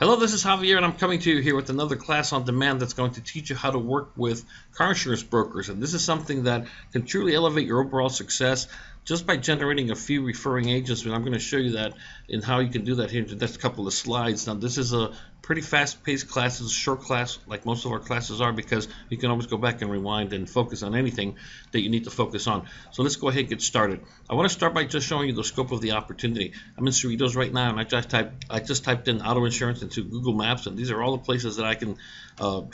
Hello, this is Javier, and I'm coming to you here with another class on demand that's going to teach you how to work with car insurance brokers. And this is something that can truly elevate your overall success just by generating a few referring agents. And I'm going to show you that and how you can do that here in the next couple of slides. Now, this is a pretty fast-paced class. It's a short class, like most of our classes are, because you can always go back and rewind and focus on anything that you need to focus on. So let's go ahead and get started. I want to start by just showing you the scope of the opportunity. I'm in Cerritos right now, and I just typed in auto insurance into Google Maps, and these are all the places that I can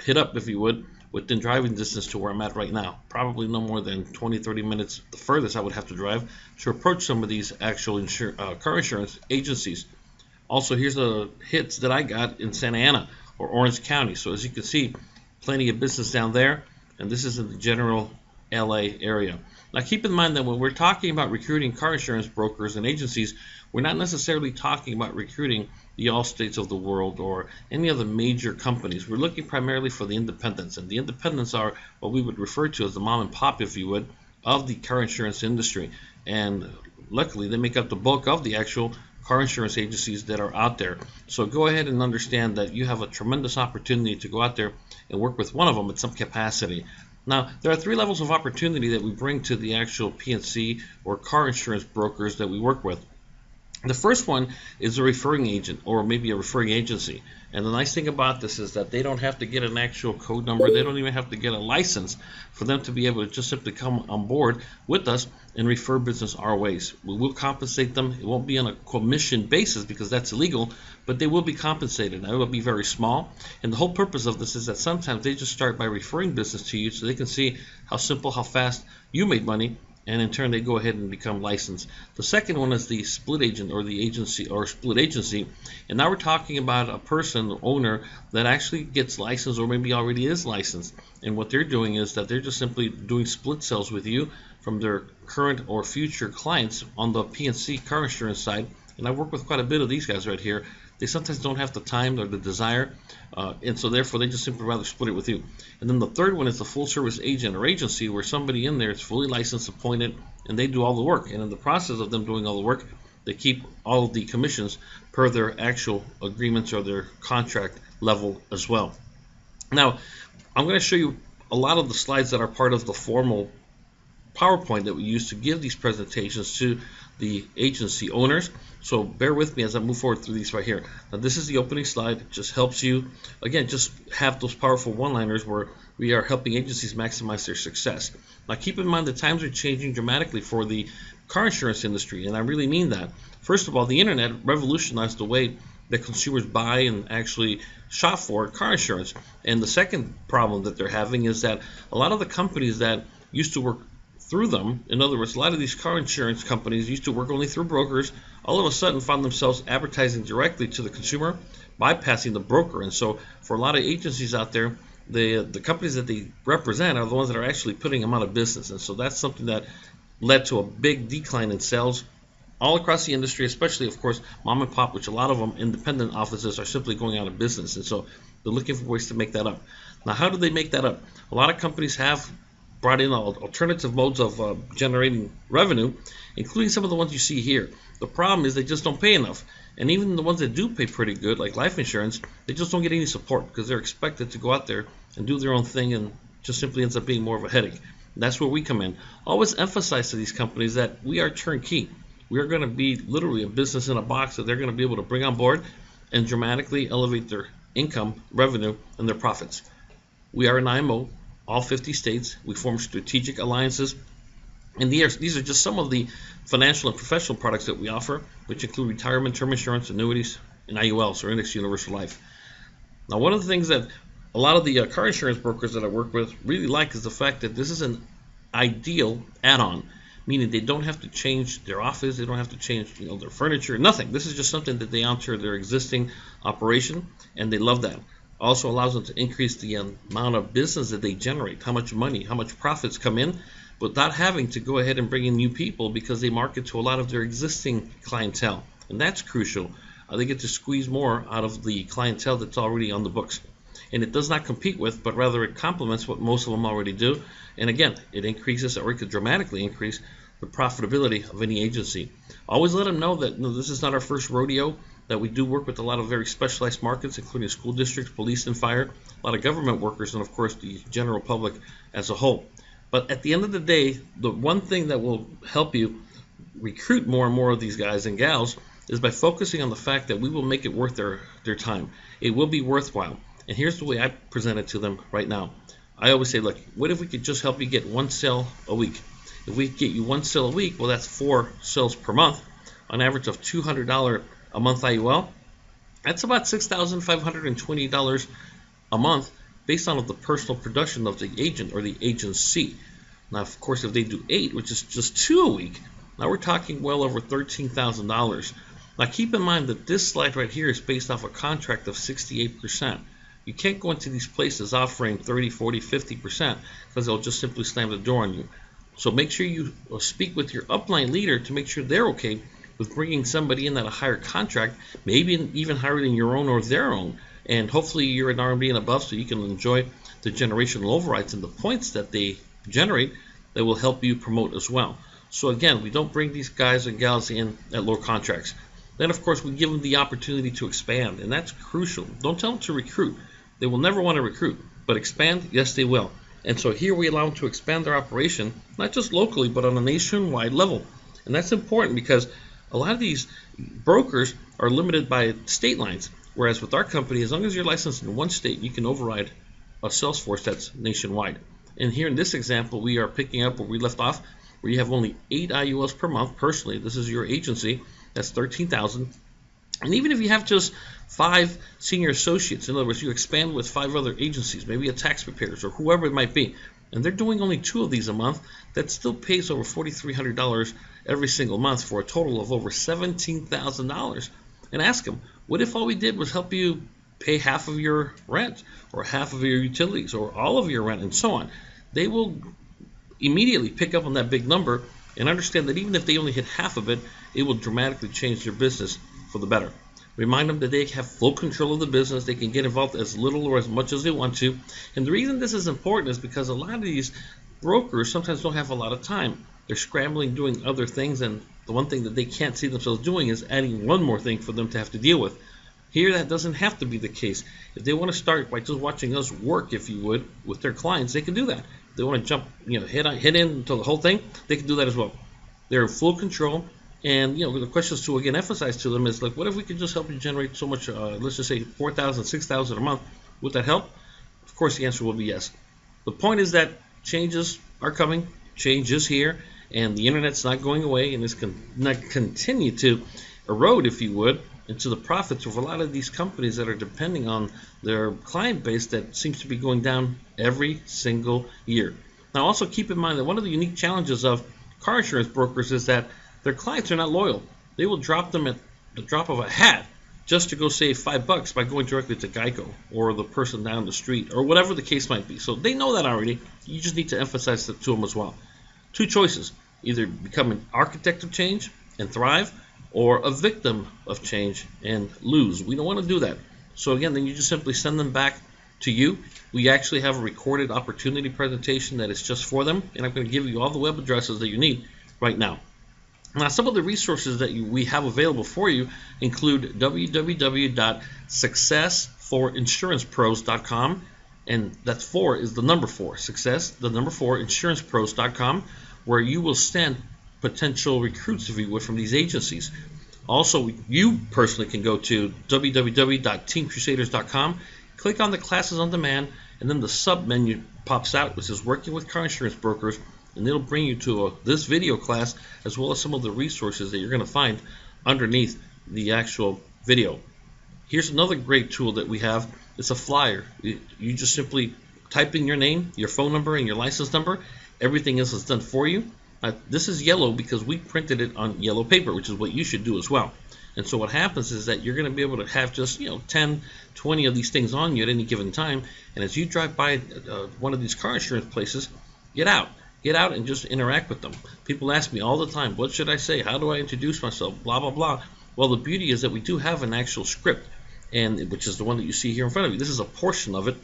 hit up, if you would, within driving distance to where I'm at right now. Probably no more than 20-30 minutes, the furthest I would have to drive to approach some of these actual car insurance agencies. Also, here's the hits that I got in Santa Ana or Orange County. So as you can see, plenty of business down there, and this is in the general LA area. Now keep in mind that when we're talking about recruiting car insurance brokers and agencies, we're not necessarily talking about recruiting the Allstates of the world or any other major companies. We're looking primarily for the independents, and the independents are what we would refer to as the mom and pop, if you would, of the car insurance industry. And luckily, they make up the bulk of the actual car insurance agencies that are out there. So go ahead and understand that you have a tremendous opportunity to go out there and work with one of them at some capacity. Now, there are three levels of opportunity that we bring to the actual P&C or car insurance brokers that we work with. The first one is a referring agent or maybe a referring agency. And the nice thing about this is that they don't have to get an actual code number. They don't even have to get a license for them to be able to just simply come on board with us and refer business our ways. We will compensate them. It won't be on a commission basis because that's illegal, but they will be compensated. Now, it will be very small. And the whole purpose of this is that sometimes they just start by referring business to you so they can see how simple, how fast you made money, and in turn they go ahead and become licensed. The second one is the split agent or the agency or split agency, and now we're talking about a person, the owner, that actually gets licensed or maybe already is licensed, and what they're doing is that they're just simply doing split sales with you from their current or future clients on the P&C car insurance side. And I work with quite a bit of these guys right here. They sometimes don't have the time or the desire, and so therefore they just simply rather split it with you. And then the third one is the full service agent or agency, where somebody in there is fully licensed, appointed, and they do all the work. And in the process of them doing all the work, they keep all of the commissions per their actual agreements or their contract level as well. Now, I'm going to show you a lot of the slides that are part of the formal PowerPoint that we use to give these presentations to the agency owners. So bear with me as I move forward through these right here. Now this is the opening slide. It just helps you, again, just have those powerful one-liners where we are helping agencies maximize their success. Now keep in mind the times are changing dramatically for the car insurance industry, and I really mean that. First of all, the internet revolutionized the way that consumers buy and actually shop for car insurance. And the second problem that they're having is that a lot of the companies that used to work through them, in other words, a lot of these car insurance companies used to work only through brokers, all of a sudden found themselves advertising directly to the consumer, bypassing the broker. And so for a lot of agencies out there, the companies that they represent are the ones that are actually putting them out of business. And so that's something that led to a big decline in sales all across the industry, especially, of course, mom and pop, which a lot of them, independent offices, are simply going out of business. And so they're looking for ways to make that up. Now, how do they make that up? A lot of companies have brought in alternative modes of generating revenue, including some of the ones you see here. The problem is they just don't pay enough. And even the ones that do pay pretty good, like life insurance, they just don't get any support because they're expected to go out there and do their own thing, and just simply ends up being more of a headache. That's where we come in. Always emphasize to these companies that we are turnkey. We are going to be literally a business in a box that they're going to be able to bring on board and dramatically elevate their income, revenue, and their profits. We are an IMO, all 50 states. We form strategic alliances, and these are just some of the financial and professional products that we offer, which include retirement, term insurance, annuities, and IULs, or Index Universal Life. Now, one of the things that a lot of the car insurance brokers that I work with really like is the fact that this is an ideal add-on, meaning they don't have to change their office, they don't have to change their furniture, nothing. This is just something that they enter their existing operation, and they love that. Also allows them to increase the amount of business that they generate, how much money, how much profits come in, without having to go ahead and bring in new people because they market to a lot of their existing clientele. And that's crucial. They get to squeeze more out of the clientele that's already on the books. And it does not compete with, but rather it complements what most of them already do. And again, it increases, or it could dramatically increase, the profitability of any agency. Always let them know that this is not our first rodeo. that we do work with a lot of very specialized markets, including school districts, police and fire, a lot of government workers, and of course the general public as a whole. But at the end of the day, the one thing that will help you recruit more and more of these guys and gals is by focusing on the fact that we will make it worth their time. It will be worthwhile. And here's the way I present it to them right now. I always say, look, what if we could just help you get one sale a week? If we get you one sale a week, well, that's 4 sales per month, on average of $200 a month IUL. That's about $6,520 a month based on the personal production of the agent or the agency. Now, of course, if they do 8, which is just 2 a week, now we're talking well over $13,000. Now, keep in mind that this slide right here is based off a contract of 68%. You can't go into these places offering 30, 40, 50% because they'll just simply slam the door on you. So make sure you speak with your upline leader to make sure they're okay with bringing somebody in at a higher contract, maybe even higher than your own or their own. And hopefully you're an RMD and above so you can enjoy the generational overrides and the points that they generate that will help you promote as well. So again, we don't bring these guys and gals in at low contracts. Then of course we give them the opportunity to expand, and that's crucial. Don't tell them to recruit. They will never want to recruit, but expand, yes they will. And so here we allow them to expand their operation, not just locally, but on a nationwide level. And that's important because a lot of these brokers are limited by state lines, whereas with our company, as long as you're licensed in one state, you can override a sales force that's nationwide. And here in this example, we are picking up where we left off, where you have only 8 IULs per month. Personally, this is your agency, that's $13,000. And even if you have just 5 senior associates, in other words, you expand with 5 other agencies, maybe a tax preparers or whoever it might be, and they're doing only 2 of these a month, that still pays over $4,300 every single month for a total of over $17,000. And ask them, what if all we did was help you pay half of your rent or half of your utilities or all of your rent and so on? They will immediately pick up on that big number and understand that even if they only hit half of it, it will dramatically change their business for the better. Remind them that they have full control of the business. They can get involved as little or as much as they want to. And the reason this is important is because a lot of these brokers sometimes don't have a lot of time. They're scrambling doing other things, and the one thing that they can't see themselves doing is adding one more thing for them to have to deal with. Here, that doesn't have to be the case. If they want to start by just watching us work, if you would, with their clients, they can do that. If they want to jump, hit into the whole thing, they can do that as well. They're in full control. And the questions to again emphasize to them is like, what if we could just help you generate so much? Let's just say $4,000, $6,000 a month. Would that help? Of course, the answer will be yes. The point is that changes are coming. Change is here, and the internet's not going away, and it's going to continue to erode, if you would, into the profits of a lot of these companies that are depending on their client base that seems to be going down every single year. Now, also keep in mind that one of the unique challenges of car insurance brokers is that their clients are not loyal. They will drop them at the drop of a hat just to go save $5 by going directly to Geico or the person down the street or whatever the case might be. So they know that already. You just need to emphasize that to them as well. 2 choices: either become an architect of change and thrive, or a victim of change and lose. We don't want to do that. So again, then you just simply send them back to you. We actually have a recorded opportunity presentation that is just for them, and I'm going to give you all the web addresses that you need right now. Now, some of the resources that we have available for you include www.success4insurancepros.com, and that's 4 is the number 4, success, the number 4, insurancepros.com, where you will send potential recruits, if you would, from these agencies. Also, you personally can go to www.teamcrusaders.com, click on the classes on demand, and then the sub menu pops out, which is working with car insurance brokers, and it'll bring you to this video class as well as some of the resources that you're going to find underneath the actual video. Here's another great tool that we have. It's a flyer. You just simply type in your name, your phone number, and your license number. Everything else is done for you. This is yellow because we printed it on yellow paper, which is what you should do as well. And so what happens is that you're going to be able to have just 10, 20 of these things on you at any given time. And as you drive by one of these car insurance places, get out and just interact with them. People ask me all the time, what should I say? How do I introduce myself? Blah, blah, blah. Well, the beauty is that we do have an actual script, and which is the one that you see here in front of you. This is a portion of it.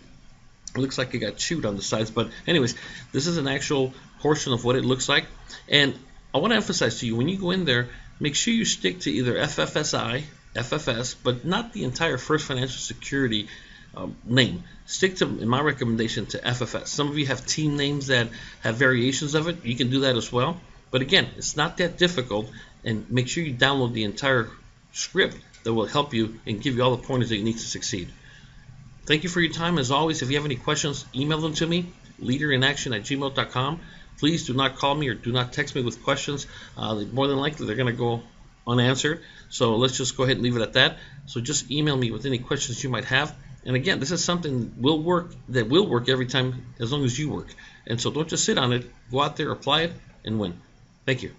It looks like it got chewed on the sides, but anyways, this is an actual portion of what it looks like. And I want to emphasize to you, when you go in there, make sure you stick to either FFSI, FFS, but not the entire First Financial Security name. Stick to, in my recommendation, to FFS. Some of you have team names that have variations of it. You can do that as well. But again, it's not that difficult, and make sure you download the entire script that will help you and give you all the pointers that you need to succeed. Thank you for your time. As always, if you have any questions, email them to me, leaderinaction@gmail.com. Please do not call me or do not text me with questions. More than likely, they're going to go unanswered. So let's just go ahead and leave it at that. So just email me with any questions you might have. And again, this is something that will work every time as long as you work. And so don't just sit on it. Go out there, apply it, and win. Thank you.